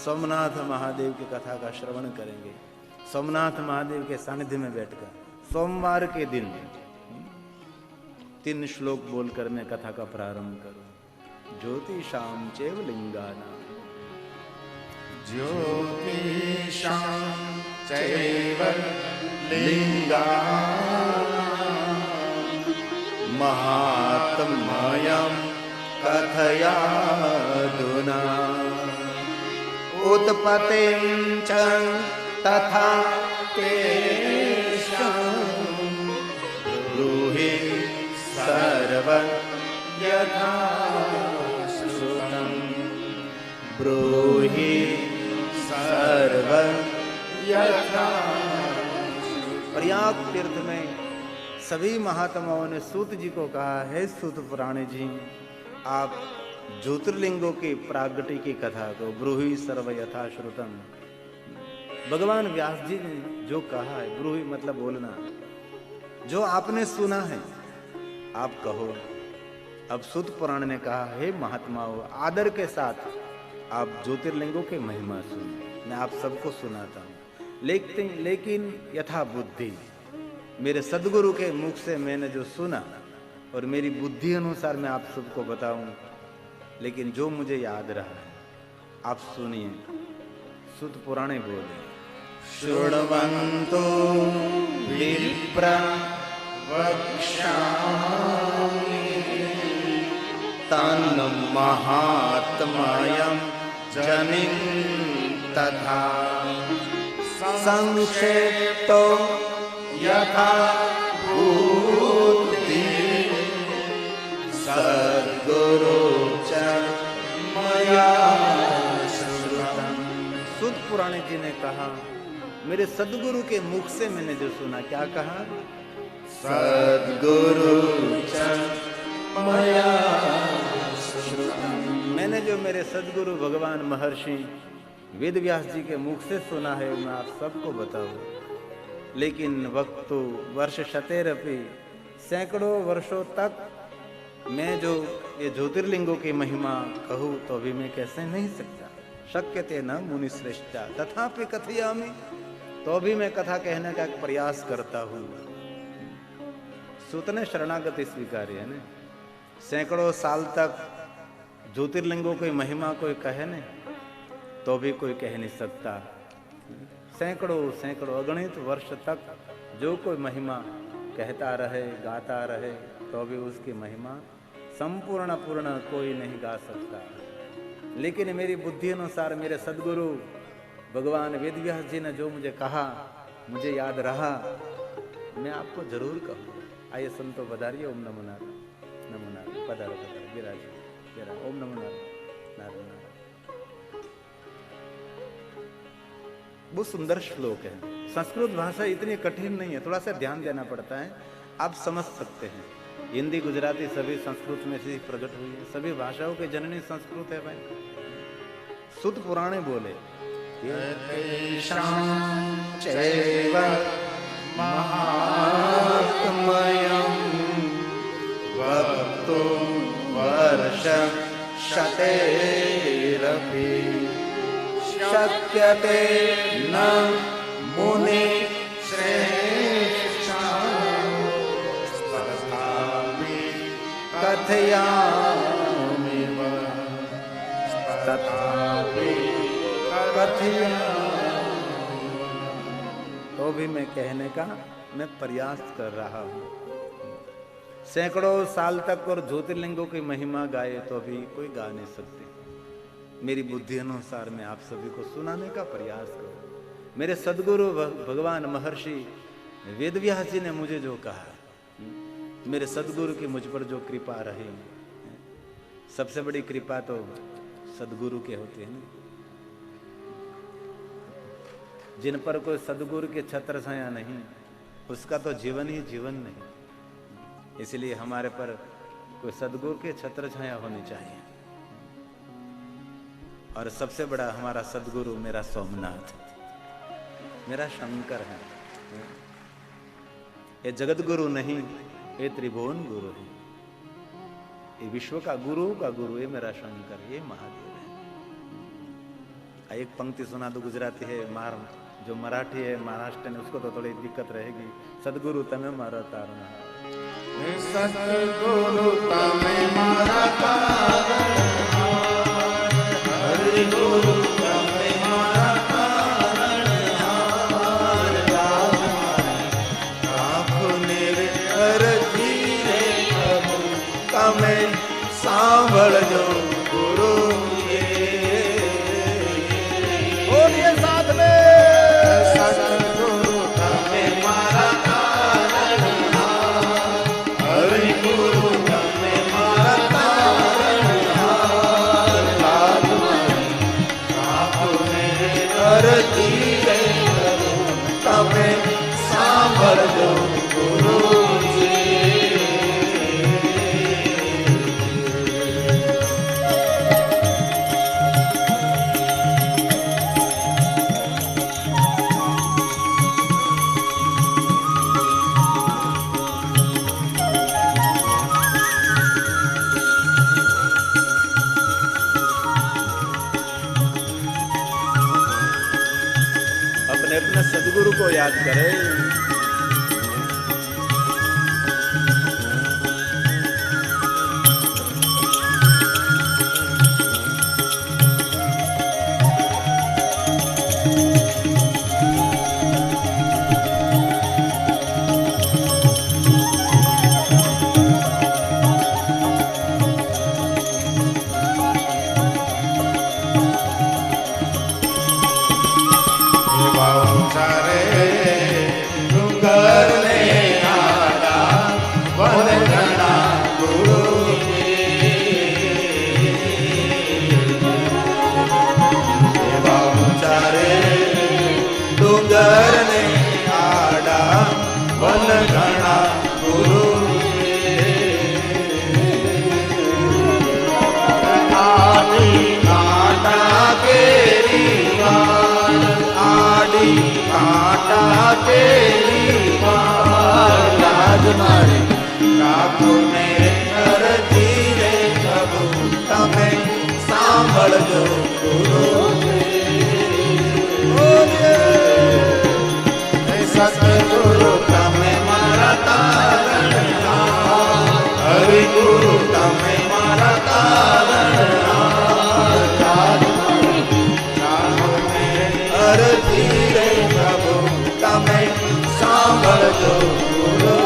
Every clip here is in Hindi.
सोमनाथ महादेव की कथा का श्रवण करेंगे। सोमनाथ महादेव के सानिध्य में बैठकर सोमवार के दिन 3 श्लोक बोलकर मैं कथा का प्रारंभ करूं। ज्योतिषाम चैव लिंगानां, ज्योतिषाम चैव लिंगानां महात्म्यं कथयाधुना। उत्पत्तिं च तथा केशं ब्रूहि सर्वं यथा श्रुतं। ब्रूहि सर्वं यथा। प्रयाग तीर्थ में सभी महात्माओं ने सूत जी को कहा है, सूत पुराण जी आप ज्योतिर्लिंगों की प्रागट्य की कथा को ब्रूहि सर्व यथा श्रुतम। भगवान व्यास जी ने जो कहा है, ब्रूहि मतलब बोलना, जो आपने सुना है आप कहो। अब सूत पुराण ने कहा है महात्माओं आदर के साथ आप ज्योतिर्लिंगों के महिमा सुनो। मैं आप सबको सुनाता हूँ, लेकिन यथा बुद्धि, मेरे सदगुरु के मुख से मैंने जो सुना और मेरी बुद्धि अनुसार मैं आप सबको बताऊं, लेकिन जो मुझे याद रहा है आप सुनिए। सूत पुराणे बोले, शृण्वन्तु विप्र वक्ष्यामि तन्महात्म्यं जनिं तथा संक्षेप्तो यथा भूति सत् सद्गुरु च मया श्रुतम्। सूत पुराण जी ने कहा, मेरे सदगुरु के मुख से मैंने जो सुना, क्या कहा? सद्गुरु च मया श्रुतम्। मैंने जो मेरे सदगुरु भगवान महर्षि वेद व्यास जी के मुख से सुना है, मैं आप सबको बताऊं। लेकिन वक्तु वर्ष शतेरपि, सैकड़ों वर्षों तक मैं जो ये ज्योतिर्लिंगों की महिमा कहूँ तो अभी मैं कैसे नहीं सकता। शक्यते न मुनि श्रेष्ठा तथापि कथयामि, तो भी मैं कथा कहने का प्रयास करता हूँ। सूत ने शरणागति स्वीकारी है ना, सैकड़ों साल तक ज्योतिर्लिंगों की महिमा कोई कहे न, तो भी कोई कह नहीं सकता। सैकड़ों अगणित वर्ष तक जो कोई महिमा कहता रहे, गाता रहे, तो भी उसकी महिमा संपूर्ण पूर्ण कोई नहीं गा सकता। लेकिन मेरी बुद्धि अनुसार मेरे सदगुरु भगवान वेद व्यास जी ने जो मुझे कहा, मुझे याद रहा, मैं आपको जरूर कहूँ। आइए संतो बधारिए। ओम नमो नारायण, नमो नारायण। पधारो पधारो, विराज। ओम नमो नारायण, नारायण नारायण। बहुत सुंदर श्लोक है। संस्कृत भाषा इतनी कठिन नहीं है, थोड़ा सा ध्यान देना पड़ता है, आप समझ सकते हैं। हिंदी गुजराती सभी संस्कृत में से प्रकट हुई है, सभी भाषाओं की जननी संस्कृत है भाई। सूत पुराणे बोले, चैव महात्म्यं वक्तुं वर्ष शतेरपि शक्यते न मुनि श्रेष्ठा तथापि कथयामि तथापि कथयामि। तो भी मैं कहने का मैं प्रयास कर रहा हूँ। सैकड़ों साल तक और ज्योतिर्लिंगों की महिमा गाए तो भी कोई गा नहीं सकते। मेरी बुद्धि अनुसार मैं आप सभी को सुनाने का प्रयास करूं। मेरे सदगुरु भगवान महर्षि वेद व्यास जी ने मुझे जो कहा, मेरे सदगुरु की मुझ पर जो कृपा रही, सबसे बड़ी कृपा तो सदगुरु के होते हैं। जिन पर कोई सदगुरु के छत्र छाया नहीं, उसका तो जीवन ही जीवन नहीं। इसलिए हमारे पर कोई सदगुरु के छत्र छाया होनी चाहिए। और सबसे बड़ा हमारा सदगुरु मेरा सोमनाथ, मेरा शंकर है। ये जगत गुरु नहीं, ये त्रिभुवन गुरु है। ये विश्व का गुरु, ये मेरा शंकर, ये महादेव है। एक पंक्ति सुना दो, गुजराती है, जो मराठी है महाराष्ट्र में, उसको तो थोड़ी दिक्कत रहेगी। सदगुरु तमे मारा तारणहार, सद्गुरु तमे मारा तारणहार, हरि गुरु तमे मारा तारणहार। राखो निर्भर धीरे प्रभु, तमे सांभळजो गुरु ये। बोलिए साथ में, सद्गुरु तमे मारा तारणहार, हरि गुरु तमे मारा तारणहार। राखो निर्भर धीरे प्रभु, तमे सांभळजो गुरु जी। अपने अपने सदगुरु को याद करें। वाचारे सांभल जो गुरु बोलिए सतगुरु तमे मारा तारण हरि गुरु तमे मारा तारण अरजी रे प्रभु तमे सांभल जो गुरु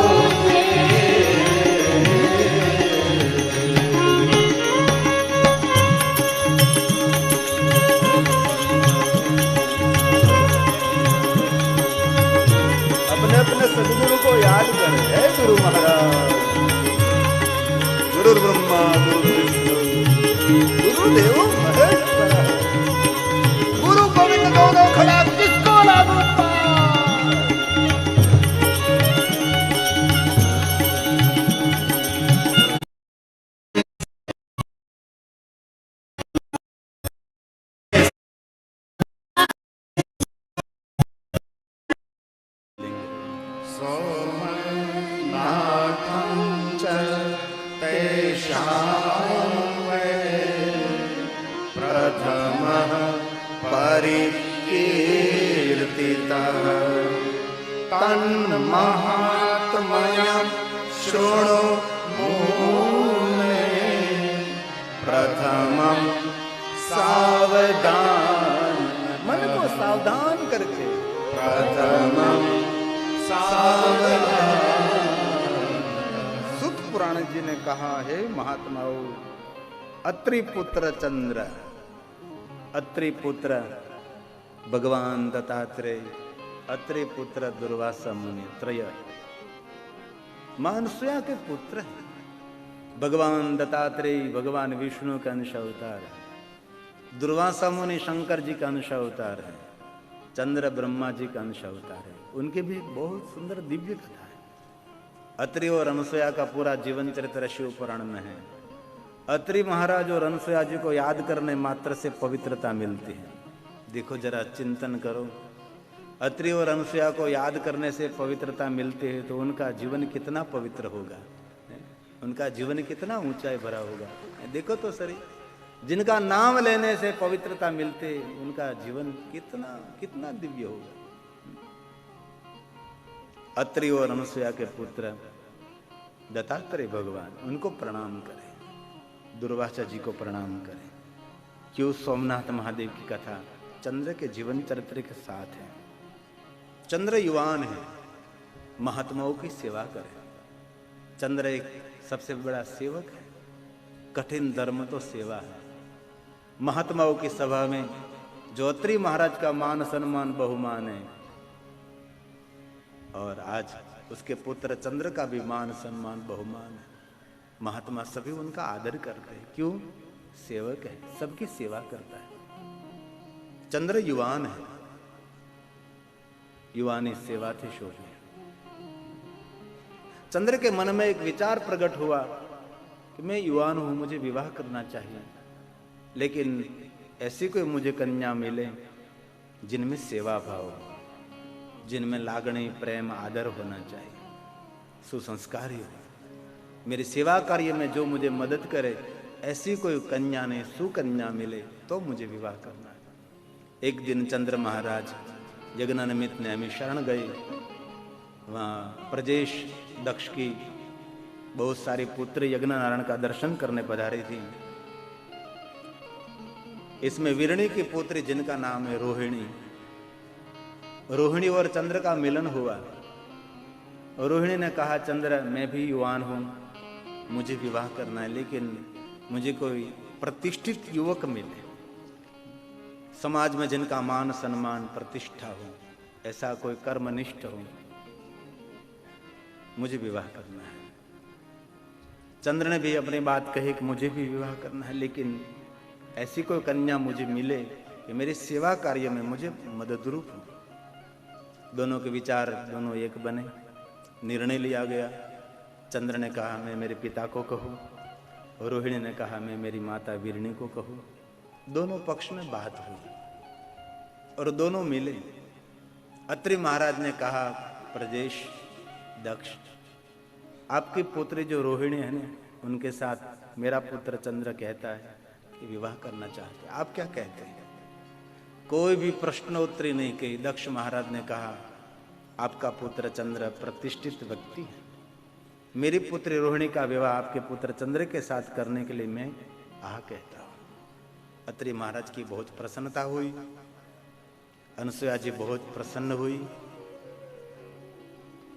अपने सदगुरु को याद करें। है गुरु महाराज गुरु ब्रह्मा गुरु विष्णु गुरुदेव महेश्वर गुरु गोविंद दोनों खड़ा किसको लागू सोमनाथं च तेषां प्रथमः परिकीर्तितः तन्महात्म्यं शृणु मुने प्रथमं सावधान मन को सावधान करके प्रथमं सुत पुराण जी ने कहा है महात्माओं अत्रि पुत्र चंद्र अत्रि पुत्र भगवान दत्तात्रेय अत्रि पुत्र दुर्वासा मुनि त्रय मां अनुसुया के पुत्र हैं। भगवान दत्तात्रेय भगवान विष्णु का अंश अवतार है। दुर्वासा मुनि शंकर जी का अंश अवतार है। चंद्र ब्रह्मा जी का अंश अवतार है। उनकी भी बहुत सुंदर दिव्य कथा है। अत्रि और अनुसुया का पूरा जीवन चरित्र शिव पुराण में है। अत्रि महाराज और अनुसुया जी को याद करने मात्र से पवित्रता मिलती है। देखो जरा चिंतन करो, अत्रि और अनुसुया को याद करने से पवित्रता मिलती है तो उनका जीवन कितना पवित्र होगा, उनका जीवन कितना ऊंचाई भरा होगा। देखो तो सही, जिनका नाम लेने से पवित्रता मिलते उनका जीवन कितना कितना दिव्य होगा। अत्रि और अनुसुया के पुत्र दत्तात्रेय भगवान, उनको प्रणाम करें। दुर्वासा जी को प्रणाम करें। क्यों? सोमनाथ महादेव की कथा चंद्र के जीवन चरित्र के साथ है। चंद्र युवान है, महात्माओं की सेवा करें। चंद्र एक सबसे बड़ा सेवक है। कठिन धर्म तो सेवा है। महात्माओं की सभा में जो अत्रि महाराज का मान सम्मान बहुमान है और आज उसके पुत्र चंद्र का भी मान सम्मान बहुमान है। महात्मा सभी उनका आदर करते हैं। क्यों? सेवक है, सबकी सेवा करता है। चंद्र युवान है, युवानी सेवा थे शोभे। चंद्र के मन में एक विचार प्रकट हुआ कि मैं युवान हूं, मुझे विवाह करना चाहिए, लेकिन ऐसी कोई मुझे कन्या मिले जिनमें सेवा भाव, जिनमें लागणी प्रेम आदर होना चाहिए, सुसंस्कारी हो, मेरी सेवा कार्य में जो मुझे मदद करे, ऐसी कोई कन्या ने सुकन्या मिले तो मुझे विवाह करना है। एक दिन चंद्र महाराज यज्ञनिमित्त नैमी शरण गए। वहाँ प्रजेश दक्ष की बहुत सारी पुत्री यज्ञनारायण का दर्शन करने पधारी थी। इसमें वीरणी की पुत्री जिनका नाम है रोहिणी, रोहिणी और चंद्र का मिलन हुआ। रोहिणी ने कहा, चंद्र मैं भी युवान हूं, मुझे विवाह करना है, लेकिन मुझे कोई प्रतिष्ठित युवक मिले, समाज में जिनका मान सम्मान प्रतिष्ठा हो, ऐसा कोई कर्मनिष्ठ हो, मुझे विवाह करना है। चंद्र ने भी अपनी बात कही कि मुझे भी विवाह करना है, लेकिन ऐसी कोई कन्या मुझे मिले कि मेरी सेवा कार्य में मुझे मददरूप हो। दोनों के विचार दोनों एक बने, निर्णय लिया गया। चंद्र ने कहा मैं मेरे पिता को कहूँ, और रोहिणी ने कहा मैं मेरी माता वीरणी को कहूँ। दोनों पक्ष में बात हुई और दोनों मिले। अत्रि महाराज ने कहा, प्रजेश दक्ष, आपकी पुत्री जो रोहिणी है ना, उनके साथ मेरा पुत्र चंद्र कहता है कि विवाह करना चाहते हैं, आप क्या कहते हैं? कोई भी प्रश्नोत्तरी नहीं की। दक्ष महाराज ने कहा, आपका पुत्र चंद्र प्रतिष्ठित व्यक्ति है, मेरी पुत्री रोहिणी का विवाह आपके पुत्र चंद्र के साथ करने के लिए मैं कहता हूं। अत्रि महाराज की बहुत प्रसन्नता हुई, अनसुया जी बहुत प्रसन्न हुई,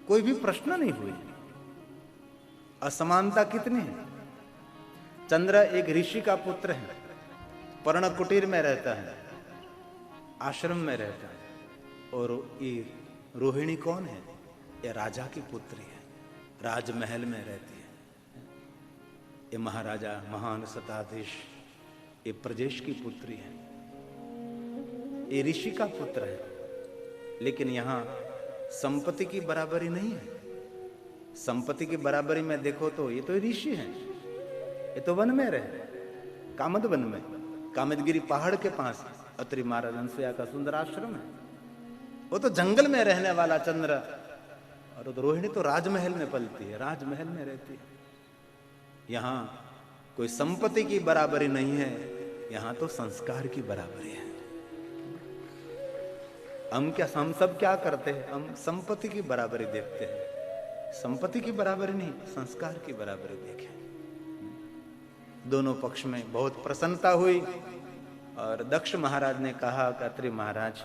कोई भी प्रश्न नहीं हुई। असमानता कितनी है? चंद्र एक ऋषि का पुत्र है, पर्ण कुटीर में रहता है, आश्रम में रहता है, और ये रोहिणी कौन है? ये राजा की पुत्री है, राजमहल में रहती है। ये महाराजा, महान शताधीश, ये प्रजेश की पुत्री है, ये ऋषि का पुत्र है। लेकिन यहां संपत्ति की बराबरी नहीं है। संपत्ति की बराबरी में देखो तो ये तो ऋषि हैं, ये तो वन में रहे, कामद वन में, कामदगिरी पहाड़ के पास अत्रि महाराज अनसुया का सुंदर आश्रम है। वो तो जंगल में रहने वाला चंद्र, और तो रोहिणी तो राजमहल में पलती है, राजमहल में रहती है। यहां कोई संपत्ति की बराबरी नहीं है, यहां तो संस्कार की बराबरी है। हम सब क्या करते हैं? हम संपत्ति की बराबरी देखते हैं, संपत्ति की बराबरी नहीं, संस्कार की बराबरी देखें। दोनों पक्ष में बहुत प्रसन्नता हुई, और दक्ष महाराज ने कहा कि अत्रि महाराज,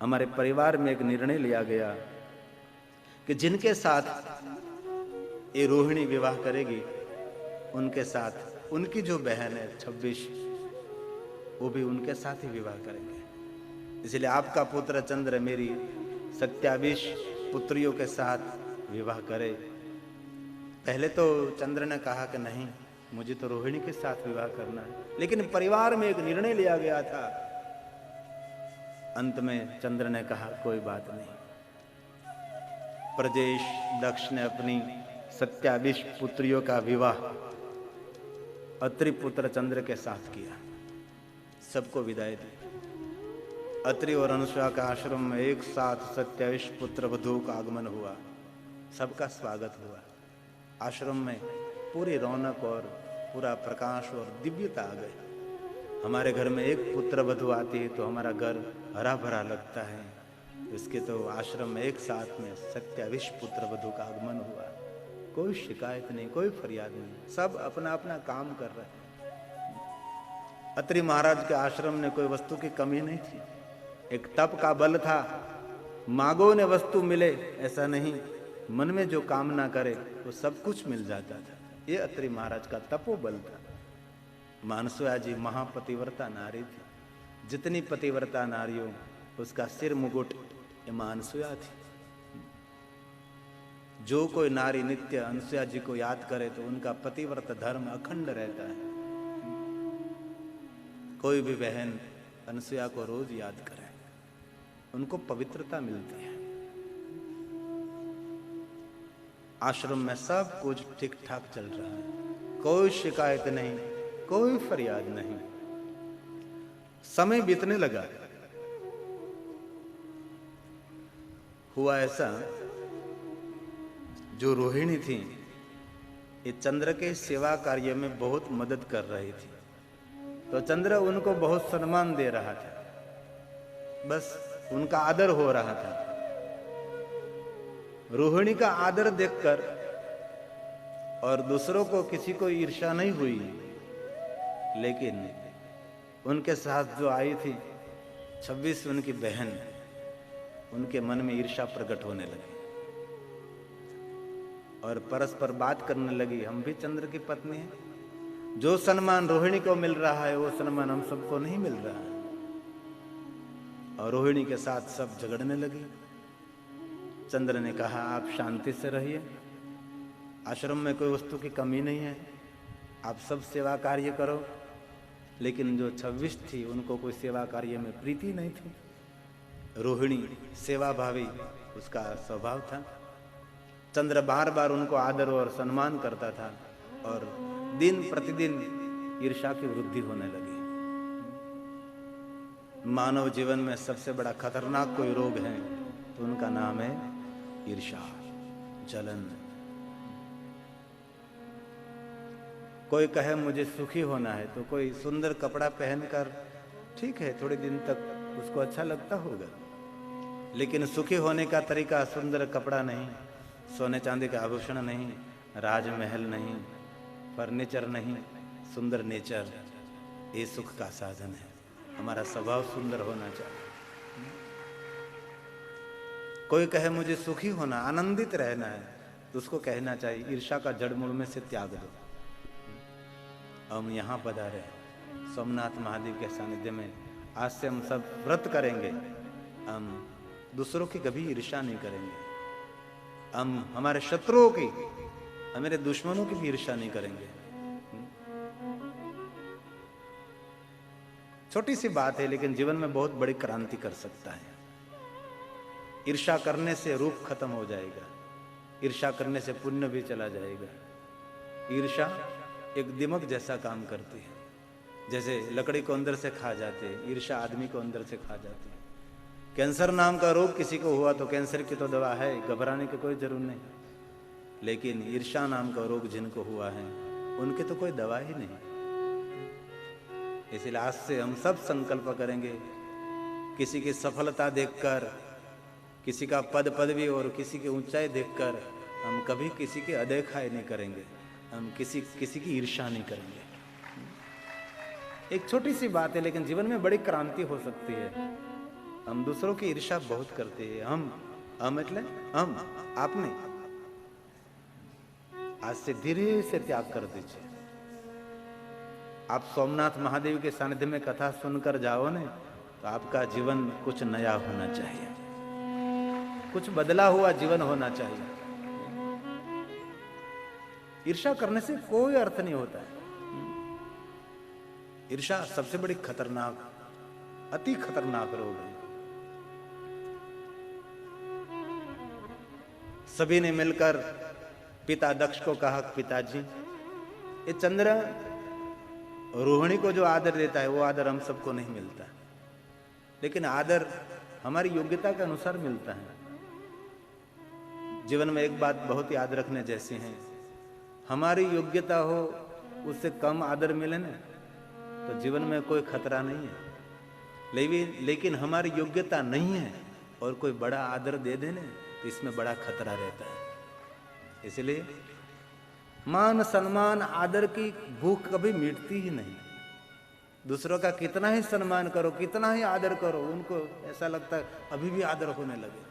हमारे परिवार में एक निर्णय लिया गया कि जिनके साथ ये रोहिणी विवाह करेगी, उनके साथ उनकी जो बहन है 26, वो भी उनके साथ ही विवाह करेंगे। इसलिए आपका पुत्र चंद्र मेरी 27 पुत्रियों के साथ विवाह करे। पहले तो चंद्र ने कहा कि नहीं, मुझे तो रोहिणी के साथ विवाह करना है, लेकिन परिवार में एक निर्णय लिया गया था। अंत में चंद्र ने कहा, कोई बात नहीं। प्रजेश दक्ष ने अपनी 27 पुत्रियों का विवाह अत्रि पुत्र चंद्र के साथ किया, सबको विदाई दी। अत्रि और अनसुया का आश्रम में एक साथ 27 पुत्र वधुओं का आगमन हुआ, सबका स्वागत हुआ। आश्रम में पूरी रौनक और पूरा प्रकाश और दिव्यता आ गई। हमारे घर में एक पुत्र वधु आती है तो हमारा घर हरा भरा लगता है। इसके तो आश्रम में एक साथ में 27 पुत्र वधु का आगमन हुआ, कोई शिकायत नहीं, कोई फरियाद नहीं, सब अपना अपना काम कर रहे हैं। अत्रि महाराज के आश्रम में कोई वस्तु की कमी नहीं थी, एक तप का बल था। मांगो ने वस्तु मिले ऐसा नहीं, मन में जो कामना करे वो सब कुछ मिल जाता था। ये अत्रि महाराज का तपोबल था। अनसुया जी महापतिव्रता नारी थी, जितनी पतिव्रता नारियों उसका सिर मुकुट ये अनसुया थी। जो कोई नारी नित्य अनसुया जी को याद करे तो उनका पतिव्रत धर्म अखंड रहता है। कोई भी बहन अनसुया को रोज याद करे, उनको पवित्रता मिलती है। आश्रम में सब कुछ ठीक ठाक चल रहा है, कोई शिकायत नहीं, कोई फरियाद नहीं। समय बीतने लगा। हुआ ऐसा, जो रोहिणी थी ये चंद्र के सेवा कार्य में बहुत मदद कर रही थी, तो चंद्र उनको बहुत सम्मान दे रहा था, बस उनका आदर हो रहा था। रोहिणी का आदर देखकर और दूसरों को किसी को ईर्ष्या नहीं हुई, लेकिन उनके साथ जो आई थी 26 उनकी बहन, उनके मन में ईर्ष्या प्रकट होने लगी और परस्पर बात करने लगी, हम भी चंद्र की पत्नी हैं, जो सम्मान रोहिणी को मिल रहा है वो सम्मान हम सबको नहीं मिल रहा है। और रोहिणी के साथ सब झगड़ने लगी। चंद्र ने कहा, आप शांति से रहिए, आश्रम में कोई वस्तु की कमी नहीं है, आप सब सेवा कार्य करो। लेकिन जो 26 थी उनको कोई सेवा कार्य में प्रीति नहीं थी। रोहिणी सेवा भावी उसका स्वभाव था। चंद्र बार बार उनको आदर और सम्मान करता था और दिन प्रतिदिन ईर्ष्या की वृद्धि होने लगी। मानव जीवन में सबसे बड़ा खतरनाक कोई रोग है तो उनका नाम है ईर्ष्या, जलन। कोई कहे मुझे सुखी होना है तो कोई सुंदर कपड़ा पहनकर ठीक है, थोड़े दिन तक उसको अच्छा लगता होगा, लेकिन सुखी होने का तरीका सुंदर कपड़ा नहीं, सोने चांदी का आभूषण नहीं, राजमहल नहीं, फर्नीचर नहीं, सुंदर नेचर, ये सुख का साधन है। हमारा स्वभाव सुंदर होना चाहिए। कोई कहे मुझे सुखी होना, आनंदित रहना है, तो उसको कहना चाहिए ईर्ष्या का जड़मूल में से त्याग दो। हम यहाँ पधारे सोमनाथ महादेव के सानिध्य में, आज से हम सब व्रत करेंगे, हम दूसरों की कभी ईर्ष्या नहीं करेंगे, हम हमारे शत्रुओं की, हमारे दुश्मनों की भी ईर्ष्या नहीं करेंगे। छोटी सी बात है लेकिन जीवन में बहुत बड़ी क्रांति कर सकता है। ईर्ष्या करने से रूप खत्म हो जाएगा, ईर्ष्या करने से पुण्य भी चला जाएगा। ईर्ष्या एक दिमक जैसा काम करती है, जैसे लकड़ी को अंदर से खा जाते हैं, ईर्ष्या आदमी को अंदर से खा जाती है। कैंसर नाम का रोग किसी को हुआ तो कैंसर की तो दवा है, घबराने की कोई जरूरत नहीं, लेकिन ईर्ष्या नाम का रोग जिनको हुआ है उनकी तो कोई दवा ही नहीं। इसलिए आज से हम सब संकल्प करेंगे, किसी की सफलता देखकर, किसी का पद पदवी और किसी की ऊंचाई देखकर हम कभी किसी की अदेखाई नहीं करेंगे, हम किसी की ईर्ष्या नहीं करेंगे। एक छोटी सी बात है लेकिन जीवन में बड़ी क्रांति हो सकती है। हम दूसरों की ईर्ष्या बहुत करते हैं, हम એટલે हम आपने आज से धीरे से त्याग कर दीजिए। आप सोमनाथ महादेव के सानिध्य में कथा सुनकर जाओ ने तो आपका जीवन कुछ नया होना चाहिए, कुछ बदला हुआ जीवन होना चाहिए। ईर्ष्या करने से कोई अर्थ नहीं होता है। ईर्ष्या सबसे बड़ी खतरनाक, अति खतरनाक रोग है। सभी ने मिलकर पिता दक्ष को कहा, पिताजी ये चंद्र रोहिणी को जो आदर देता है वो आदर हम सबको नहीं मिलता, लेकिन आदर हमारी योग्यता के अनुसार मिलता है। जीवन में एक बात बहुत याद रखने जैसी है, हमारी योग्यता हो उससे कम आदर मिले ना तो जीवन में कोई खतरा नहीं है, लेकिन हमारी योग्यता नहीं है और कोई बड़ा आदर दे देने तो इसमें बड़ा खतरा रहता है। इसलिए मान सम्मान आदर की भूख कभी मिटती ही नहीं। दूसरों का कितना ही सम्मान करो, कितना ही आदर करो, उनको ऐसा लगता है अभी भी आदर होने लगे।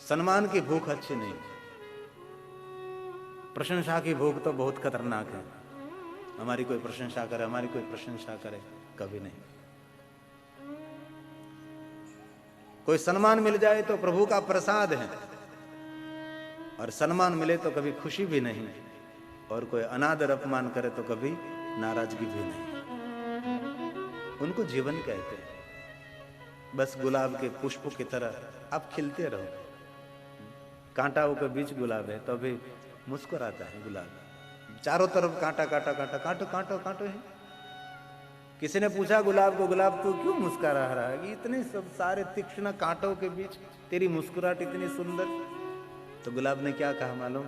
सम्मान की भूख अच्छी नहीं, प्रशंसा की भूख तो बहुत खतरनाक है। हमारी कोई प्रशंसा करे, हमारी कोई प्रशंसा करे, कभी नहीं। कोई सम्मान मिल जाए तो प्रभु का प्रसाद है, और सम्मान मिले तो कभी खुशी भी नहीं, और कोई अनादर अपमान करे तो कभी नाराजगी भी नहीं। उनको जीवन कहते हैं। बस गुलाब के पुष्प की तरह आप खिलते रहो। कांटाओं के बीच गुलाब है तो अभी मुस्कुराता है गुलाब, चारों तरफ कांटा कांटा कांटा कांटो कांटो कांटो है। किसी ने पूछा गुलाब को, गुलाब तू क्यों मुस्कुरा रहा है? इतने सब सारे तीक्ष्ण कांटों के बीच तेरी मुस्कुराहट इतनी सुंदर। तो गुलाब ने क्या कहा मालूम?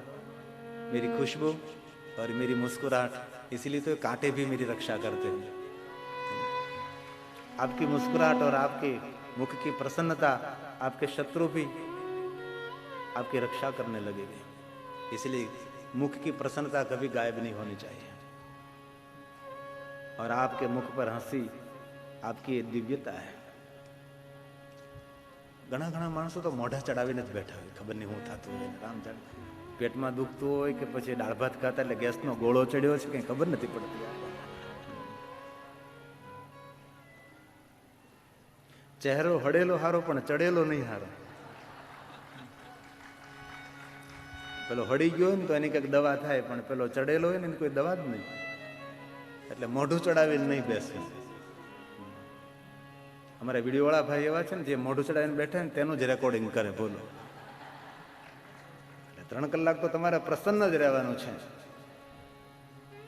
मेरी खुशबू और मेरी मुस्कुराहट, इसलिए तो कांटे भी मेरी रक्षा करते हैं। आपकी मुस्कुराहट और आपके मुख की प्रसन्नता, आपके शत्रु भी आपकी रक्षा करने लगेंगे। इसलिए मुख की प्रसन्नता कभी गायब नहीं होनी चाहिए, और आपके मुख पर हंसी आपकी दिव्यता है। घણા ઘણા માણસો તો મોઢા ચડાવીને જ બેઠા હોય, ખબર નહીં હું થતું હોય, કામ ચાલે, પેટમાં દુખતું હોય કે પછી દાળ ભાત ખાતા એટલે ગેસનો ગોળો ચડ્યો છે કંઈ ખબર નથી પડતી। ચહેરો હડેલો હારો પણ ચડેલો નહીં હારો। પેલો હડી ગયો હોય ને તો એની કંઈક દવા થાય, પણ પેલો ચડેલો હોય ને એની કોઈ દવા જ નહીં, એટલે મોઢું ચડાવીને નહીં બેસે। અમારા વિડીયોવાળા ભાઈ એવા છે ને જે મોઢું ચડાવીને બેઠા ને તેનું જ રેકોર્ડિંગ કરે, બોલો। 3 કલાક તો તમારે પ્રસન્ન જ રહેવાનું છે।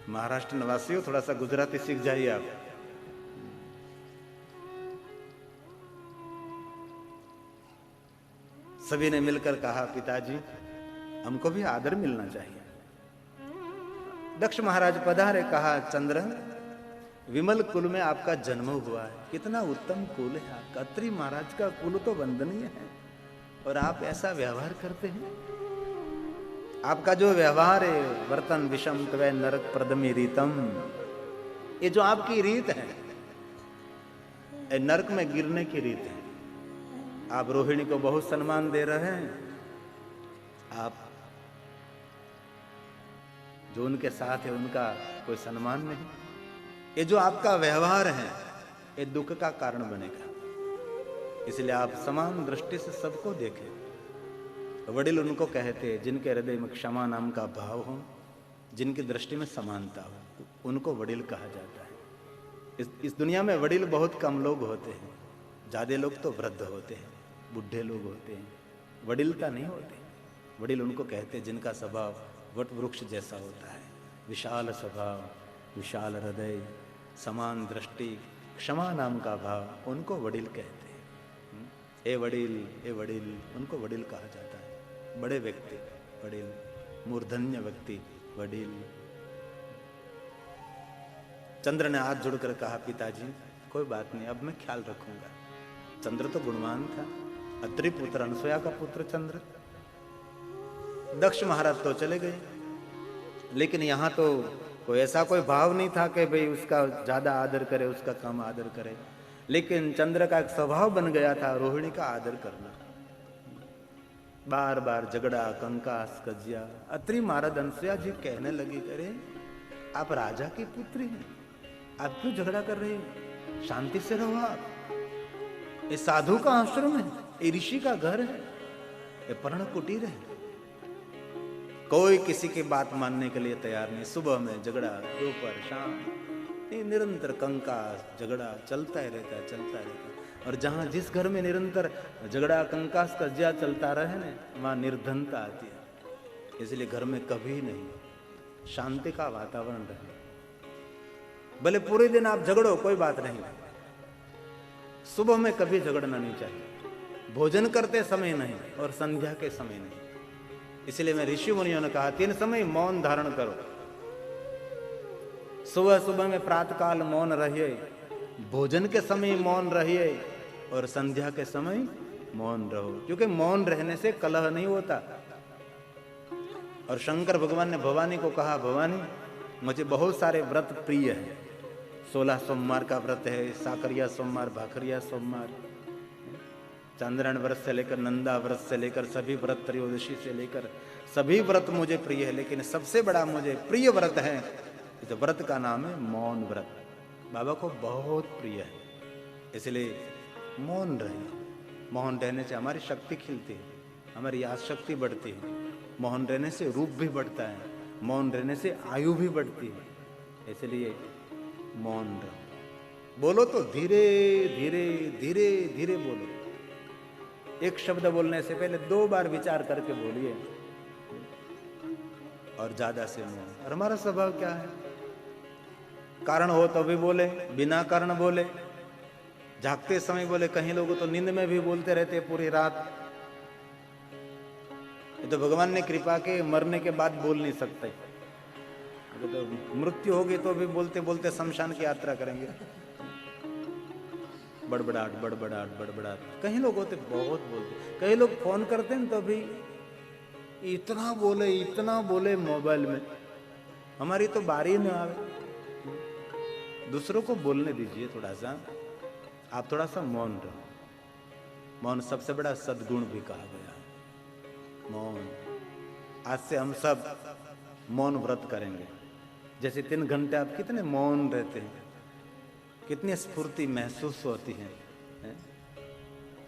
महाराष्ट्र वासियों थोड़ा सा गुजराती सीख जाइए आप। सभी ने मिलकर कहा, पिताजी हमको भी आदर मिलना चाहिए। दक्ष महाराज पधारे, कहा चंद्र विमल कुल में आपका जन्म हुआ है, कितना उत्तम कुल है आपका। अत्रि महाराज का कुल तो वंदनीय है और आप ऐसा व्यवहार करते हैं। आपका जो व्यवहार है, वर्तन विषम त्वै नरक प्रदमी रीतम, ये जो आपकी रीत है, ये नरक में गिरने की रीत है। आप रोहिणी को बहुत सम्मान दे रहे हैं, आप जो उनके साथ है उनका कोई सम्मान नहीं। ये जो आपका व्यवहार है ये दुख का कारण बनेगा, इसलिए आप समान दृष्टि से सबको देखें। वडिल उनको कहते हैं जिनके हृदय में क्षमा नाम का भाव हो, जिनकी दृष्टि में समानता हो, उनको वडिल कहा जाता है। इस दुनिया में वडिल बहुत कम लोग होते हैं, ज्यादा लोग तो वृद्ध होते हैं, बुढ़े लोग होते हैं, वडिलता नहीं होते। वडिल उनको कहते हैं जिनका स्वभाव वट वृक्ष जैसा होता है, विशाल स्वभाव, विशाल हृदय, समान दृष्टि, क्षमा नाम का भाव, उनको वडिल कहते हैं। ए वडिल, उनको वडिल कहा जाता है। बड़े व्यक्ति वडिल, मूर्धन्य व्यक्ति वडिल। चंद्र ने हाथ जोड़कर कहा पिताजी कोई बात नहीं, अब मैं ख्याल रखूंगा। चंद्र तो गुणवान था, अत्रि पुत्र अनसुया का पुत्र चंद्र। दक्ष महाराज तो चले गए, लेकिन यहां तो कोई ऐसा कोई भाव नहीं था कि भाई उसका ज्यादा आदर करे, उसका कम आदर करे। लेकिन चंद्र का एक स्वभाव बन गया था रोहिणी का आदर करना। बार बार झगड़ा, कंकास, कजिया। अत्रि महाराज अनसुया जी कहने लगी, अरे आप राजा की पुत्री हैं, आप क्यों झगड़ा कर रहे हो? शांति से रहो आप। ये साधु का आश्रम है, ये ऋषि का घर है, ये पर्ण कुटीर है। कोई किसी की बात मानने के लिए तैयार नहीं। सुबह में झगड़ा, दोपहर, शाम, ये निरंतर कंकास झगड़ा चलता ही रहता है। और जहां जिस घर में निरंतर झगड़ा, कंकास, कजिया चलता रहे ना, वहां निर्धनता आती है। इसलिए घर में कभी नहीं शांति का वातावरण रहे। भले पूरे दिन आप झगड़ो, कोई बात नहीं, सुबह में कभी झगड़ना नहीं चाहिए। भोजन करते समय नहीं और संध्या के समय नहीं। इसलिए मैं ऋषि मुनियों ने कहा 3 समय मौन धारण करो। सुबह सुबह में प्रातः काल मौन रहिए, भोजन के समय मौन रहिए और संध्या के समय मौन रहो, क्योंकि मौन रहने से कलह नहीं होता। और शंकर भगवान ने भवानी को कहा, भवानी मुझे बहुत सारे व्रत प्रिय है। 16 सोमवार का व्रत है, साकरिया सोमवार, भाकरिया सोमवार, चांद्रायण व्रत से लेकर नंदा व्रत से लेकर सभी व्रत, त्रयोदशी से लेकर सभी व्रत मुझे प्रिय है। लेकिन सबसे बड़ा मुझे प्रिय व्रत है, इस व्रत का नाम है मौन व्रत। बाबा को बहुत प्रिय है, इसलिए मौन रहिए। मौन रहने से हमारी शक्ति खिलती है, हमारी याद शक्ति बढ़ती है। मौन रहने से रूप भी बढ़ता है, मौन रहने से आयु भी बढ़ती है। इसलिए मौन रहो। बोलो तो धीरे धीरे धीरे धीरे बोलो। एक शब्द बोलने से पहले 2 बार विचार करके बोलिए, और ज्यादा से मौन। और हमारा स्वभाव क्या है, कारण हो तो भी बोले, बिना कारण बोले, जागते समय बोले। कहीं लोग तो नींद में भी बोलते रहते पूरी रात। ये तो भगवान ने कृपा के मरने के बाद बोल नहीं सकते, तो मृत्यु होगी तो भी बोलते बोलते शमशान की यात्रा करेंगे। बड़बड़ाहट बड़बड़ाहट बड़बड़ाहट। कहीं लोग होते बहुत बोलते, कई लोग फोन करते हैं तो भी इतना बोले मोबाइल में, हमारी तो बारी न आवे। दूसरों को बोलने दीजिए थोड़ा सा, आप थोड़ा सा मौन रहो। मौन सबसे बड़ा सद्गुण भी कहा गया है। मौन, आज से हम सब मौन व्रत करेंगे। जैसे 3 घंटे आप कितने मौन रहते हैं, कितनी स्फूर्ति महसूस होती है।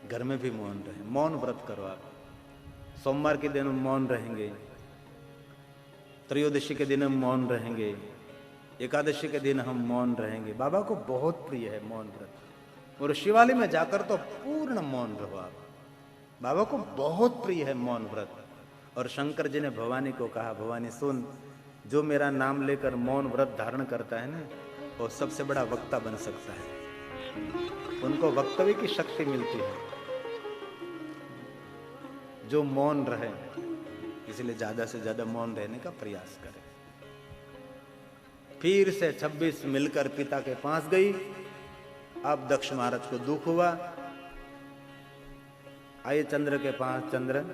घर में भी मौन रहे, मौन व्रत करो आप। सोमवार के दिन हम मौन रहेंगे, त्रयोदशी के दिन हम मौन रहेंगे, एकादशी के दिन हम मौन रहेंगे। बाबा को बहुत प्रिय है मौन व्रत। और शिवालय में जाकर तो पूर्ण मौन रहो आप। बाबा को बहुत प्रिय है मौन व्रत। और शंकर जी ने भवानी को कहा, भवानी सुन, जो मेरा नाम लेकर मौन व्रत धारण करता है ना, वो सबसे बड़ा वक्ता बन सकता है। उनको वक्तव्य की शक्ति मिलती है। जो मौन रहे, इसलिए ज्यादा से ज्यादा मौन रहने का प्रयास करें। फिर से 26 मिलकर पिता के पास गई। अब दक्ष महाराज को दुख हुआ। आइए चंद्र के पास। चंद्र,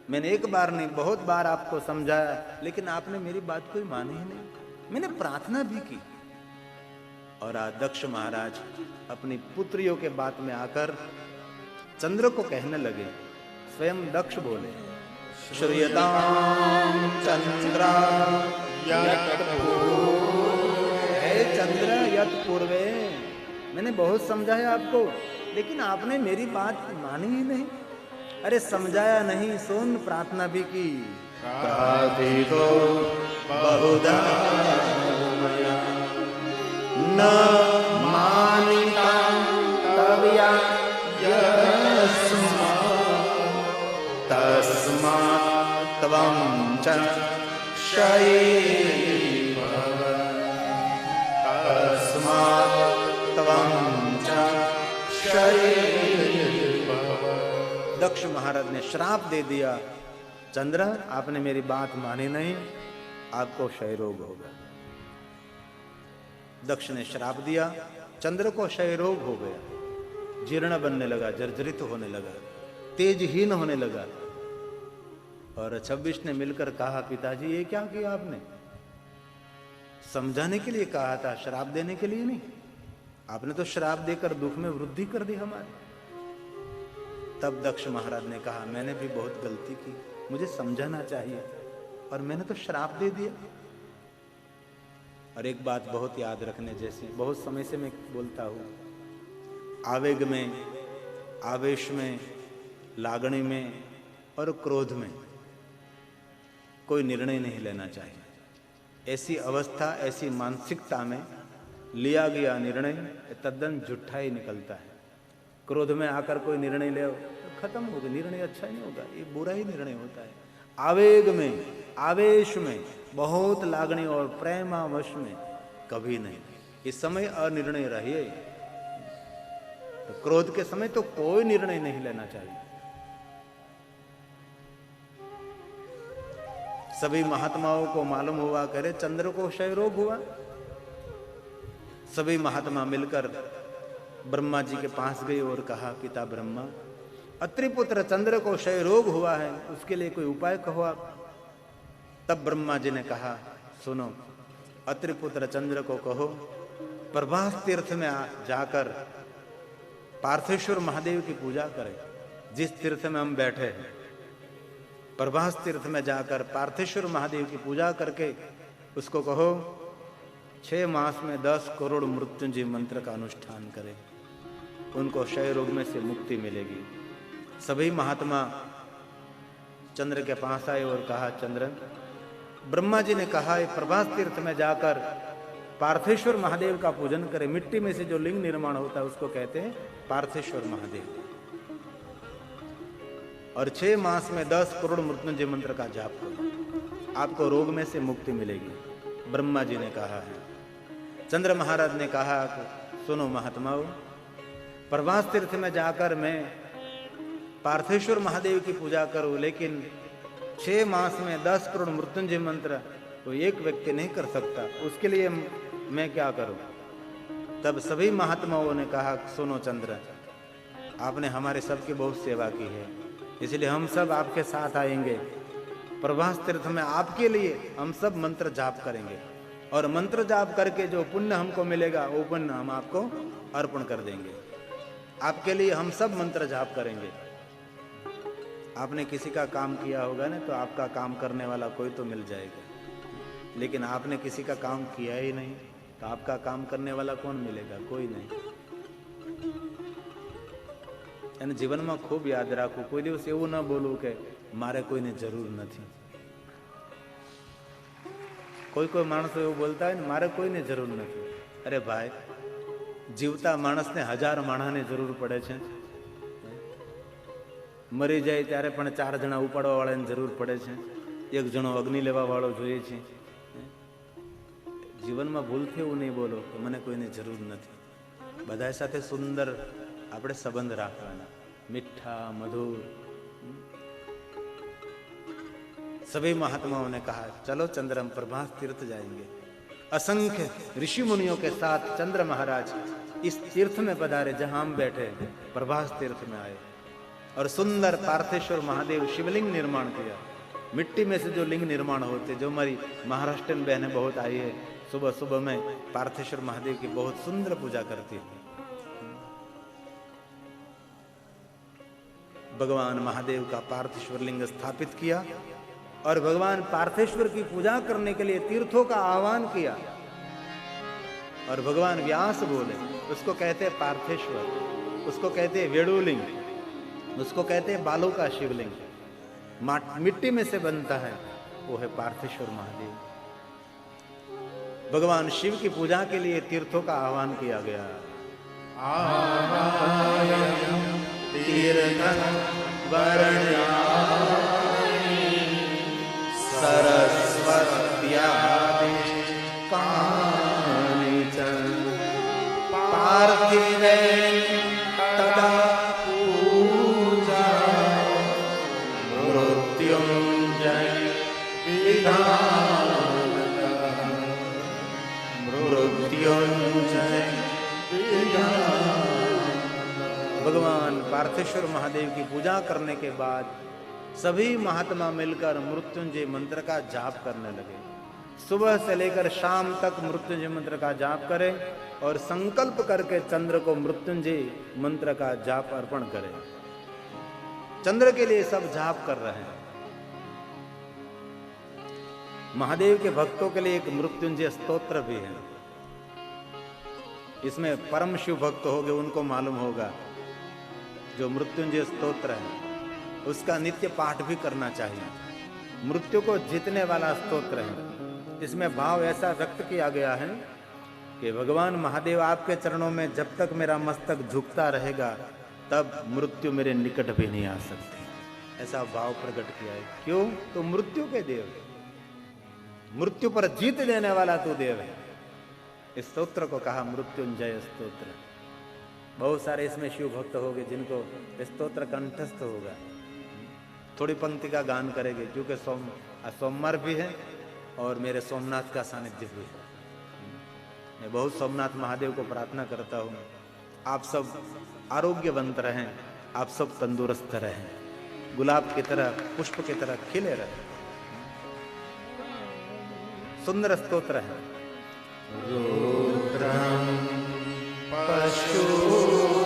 मैंने एक बार नहीं बहुत बार आपको समझाया, लेकिन आपने मेरी बात कोई मानी ही नहीं। मैंने प्रार्थना भी की। और आज दक्ष महाराज अपनी पुत्रियों के बात में आकर चंद्र को कहने लगे। स्वयं दक्ष बोले, श्रूयतां चंद्र हे चंद्र यत् पूर्वे। मैंने बहुत समझाया आपको, लेकिन आपने मेरी बात मानी ही नहीं। अरे समझाया नहीं, सोन प्रार्थना भी की। प्रार्थितो बहुधा मया न मानिता तवया तस्मात् त्वं च क्षयी भव। तस्मात् त्वं च क्षयी भव। दक्ष महाराज ने श्राप दे दिया, चंद्र आपने मेरी बात मानी नहीं, आपको क्षय रोग होगा। दक्ष ने श्राप दिया, चंद्र को क्षय रोग हो गया, जीर्ण बनने लगा, जर्जरित होने लगा, तेजहीन होने लगा। और 26 ने मिलकर कहा, पिताजी ये क्या किया आपने? समझाने के लिए कहा था, श्राप देने के लिए नहीं। आपने तो श्राप देकर दुख में वृद्धि कर दी हमारी। तब दक्ष महाराज ने कहा, मैंने भी बहुत गलती की, मुझे समझाना चाहिए, और मैंने तो श्राप दे दिया। और एक बात बहुत याद रखने जैसी, बहुत समय से मैं बोलता हूं, आवेग में, आवेश में, लागणी में और क्रोध में कोई निर्णय नहीं लेना चाहिए। ऐसी अवस्था, ऐसी मानसिकता में लिया गया निर्णय तद्दन झूठा ही निकलता है। क्रोध में आकर कोई निर्णय ले तो खत्म हो गया, निर्णय अच्छा ही नहीं होगा, ये बुरा ही निर्णय होता है। आवेग में, आवेश में, बहुत लागणी और प्रेमावश में कभी नहीं। इस समय अनिर्णय रहिए। तो क्रोध के समय तो कोई निर्णय नहीं लेना चाहिए। सभी महात्माओं को मालूम हुआ, करे चंद्र को क्षय रोग हुआ। सभी महात्मा मिलकर ब्रह्मा जी के पास गए और कहा, पिता ब्रह्मा, अत्रिपुत्र चंद्र को क्षय रोग हुआ है, उसके लिए कोई उपाय कहो आप। तब ब्रह्मा जी ने कहा, सुनो, अत्रिपुत्र चंद्र को कहो प्रभास तीर्थ में जाकर पार्थेश्वर महादेव की पूजा करें। जिस तीर्थ में हम बैठे हैं, प्रभास तीर्थ में जाकर पार्थेश्वर महादेव की पूजा करके उसको कहो 6 मास में 10 करोड़ मृत्युंजय मंत्र का अनुष्ठान करें, उनको क्षय रोग में से मुक्ति मिलेगी। सभी महात्मा चंद्र के पास आए और कहा, चंद्र, ब्रह्मा जी ने कहा है प्रभास तीर्थ में जाकर पार्थेश्वर महादेव का पूजन करें। मिट्टी में से जो लिंग निर्माण होता है उसको कहते हैं पार्थेश्वर महादेव। और 6 मास में 10 करोड़ मृत्युंजय मंत्र का जाप करो, आपको रोग में से मुक्ति मिलेगी। ब्रह्मा जी ने कहा है। चंद्र महाराज ने कहा, सुनो महात्माओं, प्रभास तीर्थ में जाकर मैं पार्थेश्वर महादेव की पूजा करूं, लेकिन 6 मास में 10 करोड़ मृत्युंजय मंत्र तो एक व्यक्ति नहीं कर सकता, उसके लिए मैं क्या करूं? तब सभी महात्माओं ने कहा, सुनो चंद्र, आपने हमारे सबकी बहुत सेवा की है, इसलिए हम सब आपके साथ आएंगे। प्रभास तीर्थ में आपके लिए हम सब मंत्र जाप करेंगे, और मंत्र जाप करके जो पुण्य हमको मिलेगा वो पुण्य हम आपको अर्पण कर देंगे। आपके लिए हम सब मंत्र जाप करेंगे। आपने किसी का काम किया होगा ना, तो आपका काम करने वाला कोई तो मिल जाएगा, लेकिन आपने किसी का काम किया ही नहीं, तो आपका काम करने वाला कौन मिलेगा? कोई नहीं। એને જીવનમાં ખૂબ યાદ રાખવું, કોઈ દિવસ એવું ન બોલવું કે મારે કોઈને જરૂર નથી। કોઈ કોઈ માણસો એવું બોલતા હોય ને, મારે કોઈને જરૂર નથી। અરે ભાઈ, જીવતા માણસને 1000 માણસની જરૂર પડે છે। મરી જાય ત્યારે પણ 4 જણા ઉપાડવા વાળાની જરૂર પડે છે, 1 જણો અગ્નિ લેવા વાળો જોઈએ છે। જીવનમાં ભૂલથી એવું નહીં બોલો કે મને કોઈની જરૂર નથી। બધા સાથે સુંદર આપણે સંબંધ રાખવાના, मीठा मधुर। सभी महात्माओं ने कहा, चलो चंद्र, हम प्रभास तीर्थ जाएंगे। असंख्य ऋषि मुनियों के साथ चंद्र महाराज इस तीर्थ में पधारे जहां हम बैठे, प्रभास तीर्थ में आए और सुंदर पार्थेश्वर महादेव शिवलिंग निर्माण किया। मिट्टी में से जो लिंग निर्माण होते, जो हमारी महाराष्ट्रन बहनें बहुत आई है, सुबह सुबह में पार्थेश्वर महादेव की बहुत सुंदर पूजा करती है। भगवान महादेव का पार्थेश्वर लिंग स्थापित किया और भगवान पार्थेश्वर की पूजा करने के लिए तीर्थों का आह्वान किया। और भगवान व्यास बोले, उसको कहते हैं पार्थेश्वर, उसको कहते हैं वेणुलिंग, उसको कहते हैं बालों का शिवलिंग, मिट्टी में से बनता है, वो है पार्थेश्वर महादेव। भगवान शिव की पूजा के लिए तीर्थों का आह्वान किया गया। सरस्वत्या कानिचन पार्थिवे तदा पूजा मृत्युंजय मृत्युंजय। भगवान पार्थेश्वर महादेव की पूजा करने के बाद सभी महात्मा मिलकर मृत्युंजय मंत्र का जाप करने लगे। सुबह से लेकर शाम तक मृत्युंजय मंत्र का जाप करें और संकल्प करके चंद्र को मृत्युंजय मंत्र का जाप अर्पण करें। चंद्र के लिए सब जाप कर रहे हैं। महादेव के भक्तों के लिए एक मृत्युंजय स्तोत्र भी है। इसमें परम शिव भक्त होंगे उनको मालूम होगा, जो मृत्युंजय स्तोत्र है उसका नित्य पाठ भी करना चाहिए। मृत्यु को जीतने वाला स्तोत्र है। इसमें भाव ऐसा व्यक्त किया गया है कि भगवान महादेव आपके चरणों में जब तक मेरा मस्तक झुकता रहेगा तब मृत्यु मेरे निकट भी नहीं आ सकती, ऐसा भाव प्रकट किया है। क्यों? तो मृत्यु के देव, मृत्यु पर जीत देने वाला तू देव है। इस स्तोत्र को कहा मृत्युंजय स्तोत्र। बहुत सारे इसमें शिव भक्त होंगे जिनको स्तोत्र कंठस्थ होगा। थोड़ी पंक्ति का गान करेंगे क्योंकि सोमवार भी है और मेरे सोमनाथ का सानिध्य भी है। मैं बहुत सोमनाथ महादेव को प्रार्थना करता हूँ, आप सब आरोग्यवंत रहें, आप सब तंदुरुस्त रहें, गुलाब की तरह, पुष्प की तरह खिले रहें। सुंदर स्तोत्र है। रुद्रम पशुपति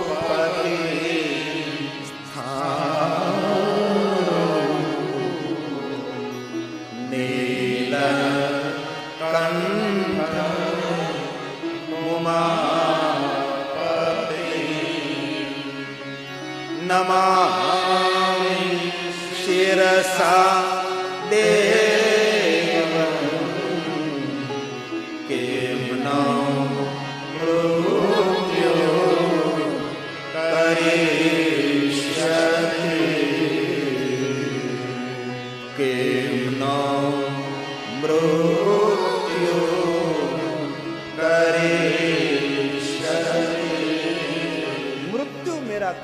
नमामि शिरसा देवं केवनो मृत्यो करिष्यति केवनो मृत्यो